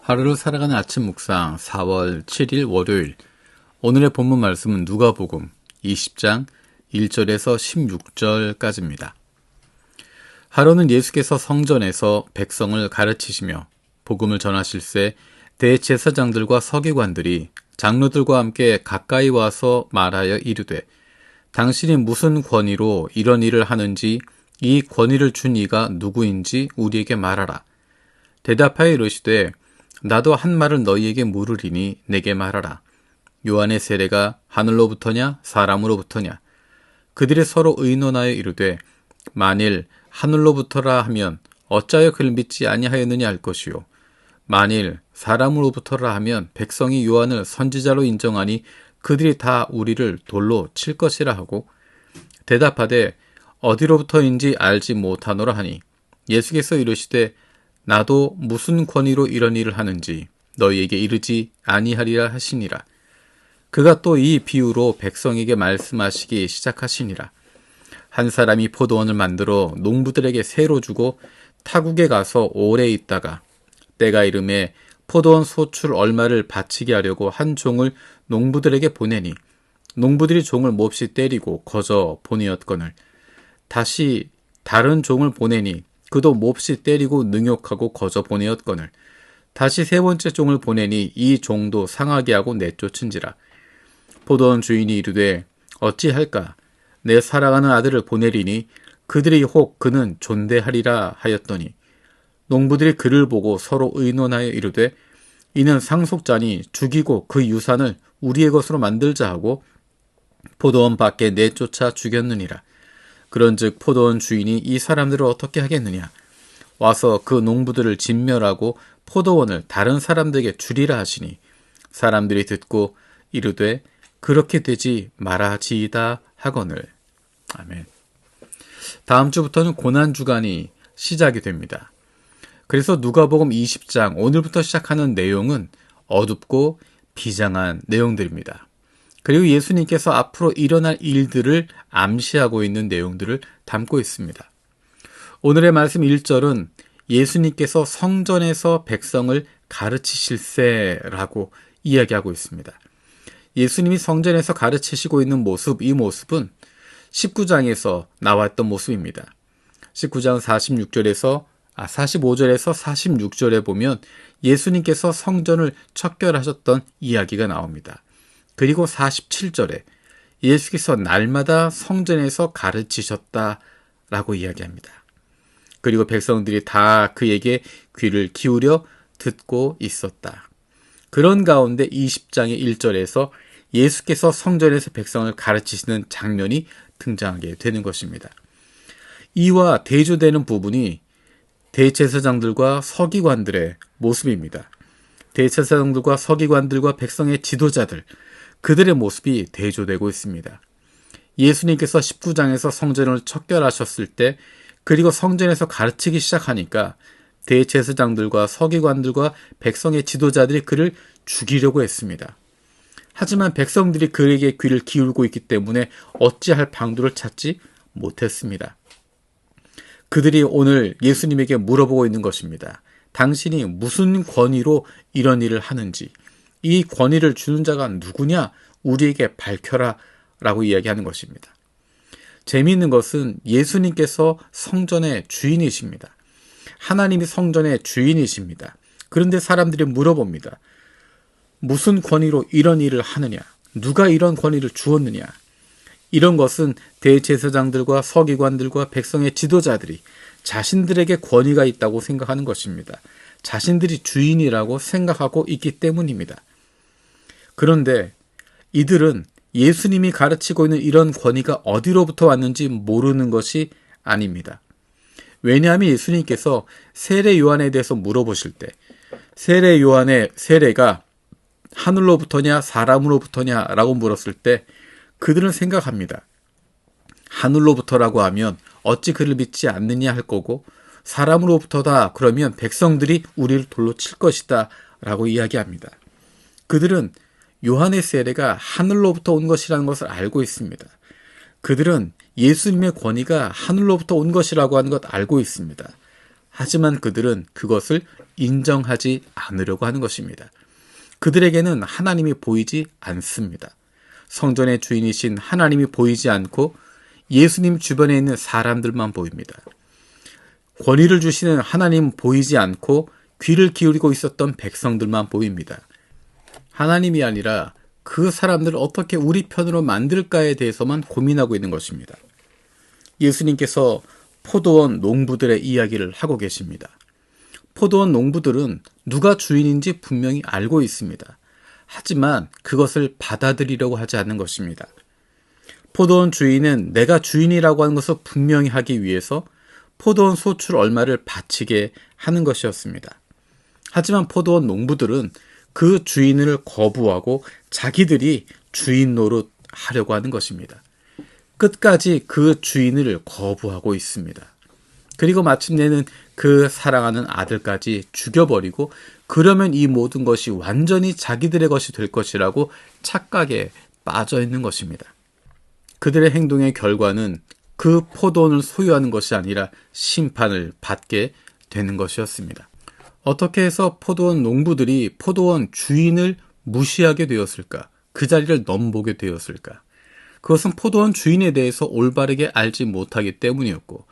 하루를 살아가는 아침 묵상 4월 7일 월요일. 오늘의 본문 말씀은 누가복음 20장 1절에서 16절까지입니다. 하루는 예수께서 성전에서 백성을 가르치시며 복음을 전하실새 대제사장들과 서기관들이 장로들과 함께 가까이 와서 말하여 이르되, 당신이 무슨 권위로 이런 일을 하는지, 이 권위를 준 이가 누구인지 우리에게 말하라. 대답하여 이르시되, 나도 한 말을 너희에게 물으리니 내게 말하라. 요한의 세례가 하늘로부터냐 사람으로부터냐? 그들이 서로 의논하여 이르되, 만일 하늘로부터라 하면 어찌하여 그를 믿지 아니하였느냐 할 것이요, 만일 사람으로부터라 하면 백성이 요한을 선지자로 인정하니 그들이 다 우리를 돌로 칠 것이라 하고, 대답하되 어디로부터인지 알지 못하노라 하니, 예수께서 이르시되, 나도 무슨 권위로 이런 일을 하는지 너희에게 이르지 아니하리라 하시니라. 그가 또 이 비유로 백성에게 말씀하시기 시작하시니라. 한 사람이 포도원을 만들어 농부들에게 새로 주고 타국에 가서 오래 있다가 때가 이름에 포도원 소출 얼마를 바치게 하려고 한 종을 농부들에게 보내니, 농부들이 종을 몹시 때리고 거저 보내었거늘 다시 다른 종을 보내니 그도 몹시 때리고 능욕하고 거저 보내었거늘 다시 세 번째 종을 보내니 이 종도 상하게 하고 내쫓은지라. 포도원 주인이 이르되, 어찌할까? 내 사랑하는 아들을 보내리니 그들이 혹 그는 존대하리라 하였더니, 농부들이 그를 보고 서로 의논하여 이르되, 이는 상속자니 죽이고 그 유산을 우리의 것으로 만들자 하고 포도원 밖에 내쫓아 죽였느니라. 그런즉 포도원 주인이 이 사람들을 어떻게 하겠느냐? 와서 그 농부들을 진멸하고 포도원을 다른 사람들에게 주리라 하시니, 사람들이 듣고 이르되 그렇게 되지 말아지이다 하거늘. 아멘. 다음 주부터는 고난주간이 시작이 됩니다. 그래서 누가복음 20장 오늘부터 시작하는 내용은 어둡고 비장한 내용들입니다. 그리고 예수님께서 앞으로 일어날 일들을 암시하고 있는 내용들을 담고 있습니다. 오늘의 말씀 1절은 예수님께서 성전에서 백성을 가르치실세라고 이야기하고 있습니다. 예수님이 성전에서 가르치시고 있는 모습, 이 모습은 19장에서 나왔던 모습입니다. 19장 45절에서 46절에 보면 예수님께서 성전을 척결하셨던 이야기가 나옵니다. 그리고 47절에 예수께서 날마다 성전에서 가르치셨다라고 이야기합니다. 그리고 백성들이 다 그에게 귀를 기울여 듣고 있었다. 그런 가운데 20장의 1절에서 예수께서 성전에서 백성을 가르치시는 장면이 등장하게 되는 것입니다. 이와 대조되는 부분이 대제사장들과 서기관들의 모습입니다. 대제사장들과 서기관들과 백성의 지도자들, 그들의 모습이 대조되고 있습니다. 예수님께서 19장에서 성전을 척결하셨을 때, 그리고 성전에서 가르치기 시작하니까 대제사장들과 서기관들과 백성의 지도자들이 그를 죽이려고 했습니다. 하지만 백성들이 그에게 귀를 기울고 있기 때문에 어찌할 방도를 찾지 못했습니다. 그들이 오늘 예수님에게 물어보고 있는 것입니다. 당신이 무슨 권위로 이런 일을 하는지, 이 권위를 주는 자가 누구냐? 우리에게 밝혀라 라고 이야기하는 것입니다. 재미있는 것은 예수님께서 성전의 주인이십니다. 하나님이 성전의 주인이십니다. 그런데 사람들이 물어봅니다. 무슨 권위로 이런 일을 하느냐? 누가 이런 권위를 주었느냐? 이런 것은 대제사장들과 서기관들과 백성의 지도자들이 자신들에게 권위가 있다고 생각하는 것입니다. 자신들이 주인이라고 생각하고 있기 때문입니다. 그런데 이들은 예수님이 가르치고 있는 이런 권위가 어디로부터 왔는지 모르는 것이 아닙니다. 왜냐하면 예수님께서 세례 요한에 대해서 물어보실 때, 세례 요한의 세례가 하늘로부터냐 사람으로부터냐 라고 물었을 때 그들은 생각합니다. 하늘로부터라고 하면 어찌 그를 믿지 않느냐 할 거고, 사람으로부터다 그러면 백성들이 우리를 돌로 칠 것이다 라고 이야기합니다. 그들은 요한의 세례가 하늘로부터 온 것이라는 것을 알고 있습니다. 그들은 예수님의 권위가 하늘로부터 온 것이라고 하는 것 알고 있습니다. 하지만 그들은 그것을 인정하지 않으려고 하는 것입니다. 그들에게는 하나님이 보이지 않습니다. 성전의 주인이신 하나님이 보이지 않고 예수님 주변에 있는 사람들만 보입니다. 권위를 주시는 하나님 보이지 않고 귀를 기울이고 있었던 백성들만 보입니다. 하나님이 아니라 그 사람들을 어떻게 우리 편으로 만들까에 대해서만 고민하고 있는 것입니다. 예수님께서 포도원 농부들의 이야기를 하고 계십니다. 포도원 농부들은 누가 주인인지 분명히 알고 있습니다. 하지만 그것을 받아들이려고 하지 않는 것입니다. 포도원 주인은 내가 주인이라고 하는 것을 분명히 하기 위해서 포도원 소출 얼마를 바치게 하는 것이었습니다. 하지만 포도원 농부들은 그 주인을 거부하고 자기들이 주인 노릇 하려고 하는 것입니다. 끝까지 그 주인을 거부하고 있습니다. 그리고 마침내는 그 사랑하는 아들까지 죽여버리고 그러면 이 모든 것이 완전히 자기들의 것이 될 것이라고 착각에 빠져 있는 것입니다. 그들의 행동의 결과는 그 포도원을 소유하는 것이 아니라 심판을 받게 되는 것이었습니다. 어떻게 해서 포도원 농부들이 포도원 주인을 무시하게 되었을까? 그 자리를 넘보게 되었을까? 그것은 포도원 주인에 대해서 올바르게 알지 못하기 때문이었고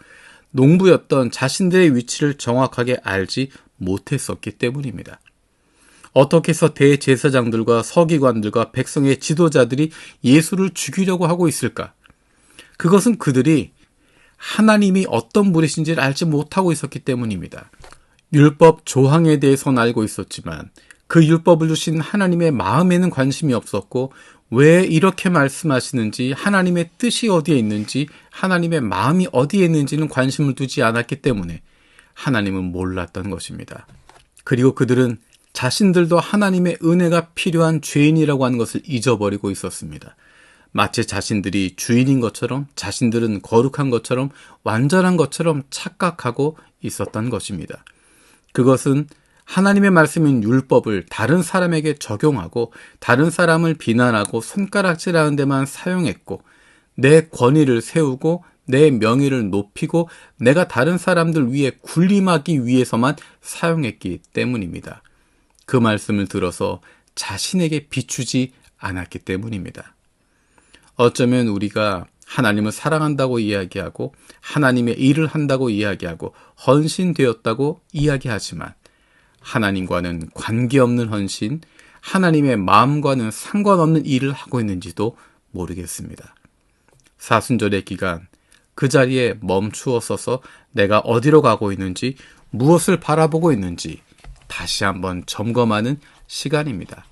농부였던 자신들의 위치를 정확하게 알지 못했었기 때문입니다. 어떻게 해서 대제사장들과 서기관들과 백성의 지도자들이 예수를 죽이려고 하고 있을까? 그것은 그들이 하나님이 어떤 분이신지를 알지 못하고 있었기 때문입니다. 율법 조항에 대해서는 알고 있었지만 그 율법을 주신 하나님의 마음에는 관심이 없었고 왜 이렇게 말씀하시는지 하나님의 뜻이 어디에 있는지 하나님의 마음이 어디에 있는지는 관심을 두지 않았기 때문에 하나님은 몰랐던 것입니다. 그리고 그들은 자신들도 하나님의 은혜가 필요한 죄인이라고 하는 것을 잊어버리고 있었습니다. 마치 자신들이 주인인 것처럼 자신들은 거룩한 것처럼 완전한 것처럼 착각하고 있었던 것입니다. 그것은 하나님의 말씀인 율법을 다른 사람에게 적용하고 다른 사람을 비난하고 손가락질하는 데만 사용했고 내 권위를 세우고 내 명예를 높이고 내가 다른 사람들 위에 군림하기 위해서만 사용했기 때문입니다. 그 말씀을 들어서 자신에게 비추지 않았기 때문입니다. 어쩌면 우리가 하나님을 사랑한다고 이야기하고 하나님의 일을 한다고 이야기하고 헌신되었다고 이야기하지만 하나님과는 관계없는 헌신, 하나님의 마음과는 상관없는 일을 하고 있는지도 모르겠습니다. 사순절의 기간 그 자리에 멈추어 서서 내가 어디로 가고 있는지 무엇을 바라보고 있는지 다시 한번 점검하는 시간입니다.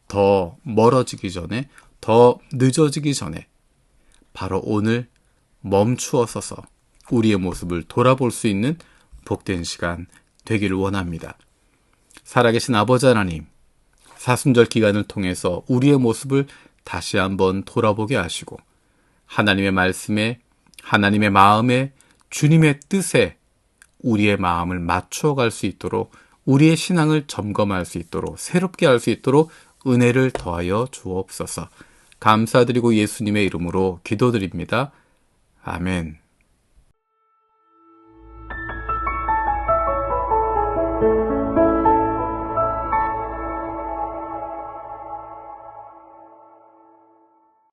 더 멀어지기 전에 더 늦어지기 전에 바로 오늘 멈추어 서서 우리의 모습을 돌아볼 수 있는 복된 시간 되기를 원합니다. 살아계신 아버지 하나님, 사순절 기간을 통해서 우리의 모습을 다시 한번 돌아보게 하시고 하나님의 말씀에, 하나님의 마음에, 주님의 뜻에 우리의 마음을 맞추어 갈 수 있도록 우리의 신앙을 점검할 수 있도록 새롭게 할 수 있도록 은혜를 더하여 주옵소서. 감사드리고 예수님의 이름으로 기도드립니다. 아멘.